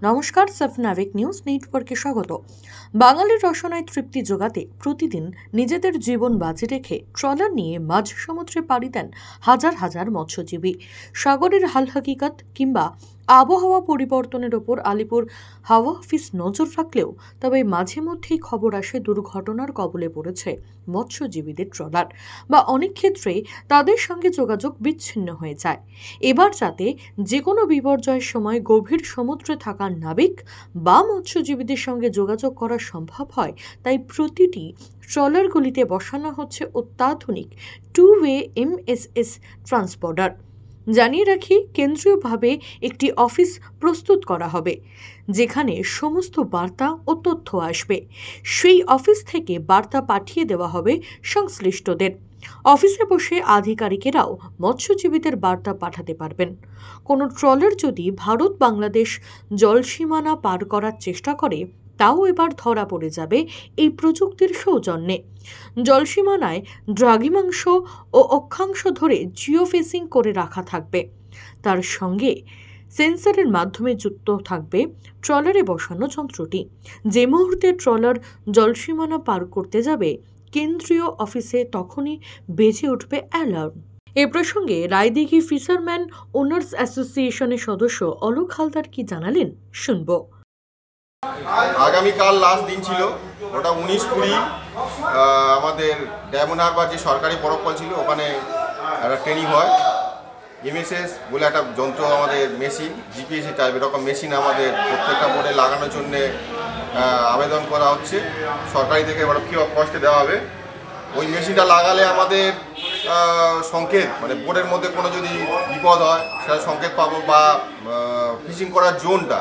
নমস্কার, সাফনাভিক নিউজ নেটওয়ার্কে স্বাগত। বাঙালির রসনায় তৃপ্তি জোগাতে প্রতিদিন নিজেদের জীবন বাজি রেখে ট্রলার নিয়ে মাঝ সমুদ্রে পাড়ি দেন হাজার হাজার মৎস্যজীবী। সাগরের হাল হাকিকত কিংবা আবহাওয়া পরিবর্তনের ওপর আলিপুর হাওয়া অফিস নজর রাখলেও তবে মাঝে মধ্যেই খবর আসে দুর্ঘটনার কবলে পড়েছে মৎস্যজীবীদের ট্রলার, বা অনেক ক্ষেত্রে তাদের সঙ্গে যোগাযোগ বিচ্ছিন্ন হয়ে যায়। এবার যাতে যে কোনো বিপর্যয়ের সময় গভীর সমুদ্রে থাকা নাবিক বা মৎস্যজীবীদের সঙ্গে যোগাযোগ করা সম্ভব হয়, তাই প্রতিটি ট্রলারগুলিতে বসানো হচ্ছে অত্যাধুনিক টু-ওয়ে এমএসএস ট্রান্সপন্ডার। জানিয়ে রাখি, কেন্দ্রীয়ভাবে একটি অফিস প্রস্তুত করা হবে যেখানে সমস্ত বার্তা ও তথ্য আসবে। সেই অফিস থেকে বার্তা পাঠিয়ে দেওয়া হবে সংশ্লিষ্টদের। অফিসে বসে আধিকারিকেরাও মৎস্যজীবীদের বার্তা পাঠাতে পারবেন। কোনো ট্রলার যদি ভারত বাংলাদেশ জলসীমানা পার করার চেষ্টা করে, তাও এবার ধরা পড়ে যাবে এই প্রযুক্তির সৌজন্যে। জলসীমানায় দ্রাঘিমাংশ ও অক্ষাংশ ধরে জিওফেসিং করে রাখা থাকবে। তার সঙ্গে সেন্সরের মাধ্যমে যুক্ত থাকবে ট্রলারে বসানো যন্ত্রটি। যে মুহূর্তে ট্রলার জলসীমানা পার করতে যাবে, কেন্দ্রীয় অফিসে তখনই বেজে উঠবে অ্যালার্ম। এ প্রসঙ্গে রায়দিঘি ফিশারম্যান ওনার্স অ্যাসোসিয়েশনের সদস্য অলোক হালদার কি জানালেন, শুনব। আগামীকাল লাস্ট দিন ছিল, ওটা 19-20 আমাদের ডায়মন্ড হারবার যে সরকারি প্রকল্প ছিল, ওখানে একটা ট্রেনিং হয়। এমএসএস বলে একটা যন্ত্র, আমাদের মেশিন, জিপিএসি টাইপ এরকম মেশিন আমাদের প্রত্যেকটা বোর্ডে লাগানোর জন্যে আবেদন করা হচ্ছে। সরকারি থেকে এবার ফ্রি অফ কস্টে দেওয়া হবে। ওই মেশিনটা লাগালে আমাদের সংকেত, মানে বোর্ডের মধ্যে কোনো যদি বিপদ হয় সেটা সংকেত পাবো, বা ফিশিং করার জোনটা,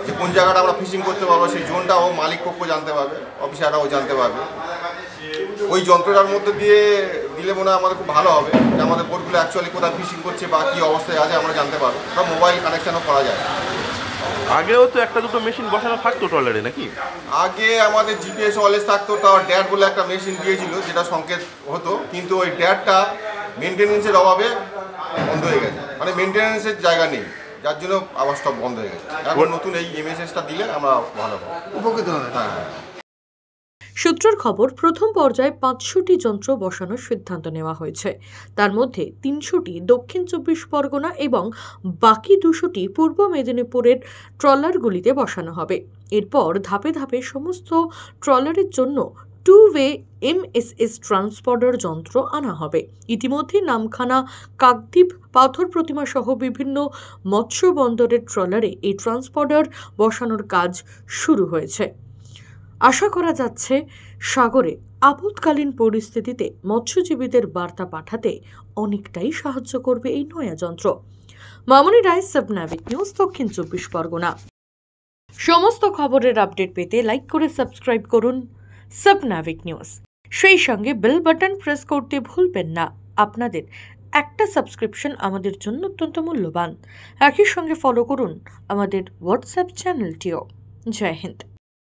যে কোন জায়গাটা আমরা ফিশিং করতে পারবো সেই জোনটাও মালিক পক্ষ জানতে পারবে, অফিসাররাও জানতে পারবে। ওই যন্ত্রটার মধ্যে দিয়ে দিলে মনে হয় আমাদের খুব ভালো হবে, যে আমাদের বোটগুলো অ্যাকচুয়ালি কোথায় ফিশিং করছে বা কী অবস্থায় আছে আমরা জানতে পারবো। ওটা মোবাইল কানেকশানও করা যায়। আগেও তো একটা দুটো মেশিন বসানো থাকতো ট্রলারে নাকি? আগে আমাদের জিপিএস ওয়ালেস থাকতো, তাও ড্যাট বলে একটা মেশিন দিয়েছিল যেটা সংকেত হতো, কিন্তু ওই ড্যাটটা মেনটেন্যান্সের অভাবে বন্ধ হয়ে গেছে, মানে মেনটেন্যান্সের জায়গা নেই, যার জন্য আবার সব বন্ধ হয়ে গেছে। এখন নতুন এই এমএসএসটা দিলে আমরা ভালো উপকৃত হবে। হ্যাঁ। সূত্রের খবর, প্রথম পর্যায়ে 500টি যন্ত্র বসানোর সিদ্ধান্ত নেওয়া হয়েছে। তার মধ্যে 300টি দক্ষিণ 24 পরগনা এবং বাকি 200টি পূর্ব মেদিনীপুরের ট্রলারগুলিতে বসানো হবে। এরপর ধাপে ধাপে সমস্ত ট্রলারের জন্য টু-ওয়ে এমএসএস ট্রান্সপন্ডার যন্ত্র আনা হবে। ইতিমধ্যে নামখানা, কাকদ্বীপ, পাথর প্রতিমা সহ বিভিন্ন মৎস্য বন্দরের ট্রলারে এই ট্রান্সপন্ডার বসানোর কাজ শুরু হয়েছে। আশা করা যাচ্ছে সাগরে আপৎকালীন পরিস্থিতিতে মৎস্যজীবীদের বার্তা পাঠাতে অনেকটাই সাহায্য করবে এই নয়া যন্ত্র। মামনি রায়, সাফনাভিক নিউজ, দক্ষিণ 24 পরগনা। সমস্ত খবরের আপডেট পেতে লাইক করে সাবস্ক্রাইব করুন সাফনাভিক নিউজ। সেই সঙ্গে বেল বাটন প্রেস করতে ভুলবেন না। আপনাদের একটা সাবস্ক্রিপশন আমাদের জন্য অত্যন্ত মূল্যবান। একই সঙ্গে ফলো করুন আমাদের হোয়াটসঅ্যাপ চ্যানেলটিও। জয় হিন্দ।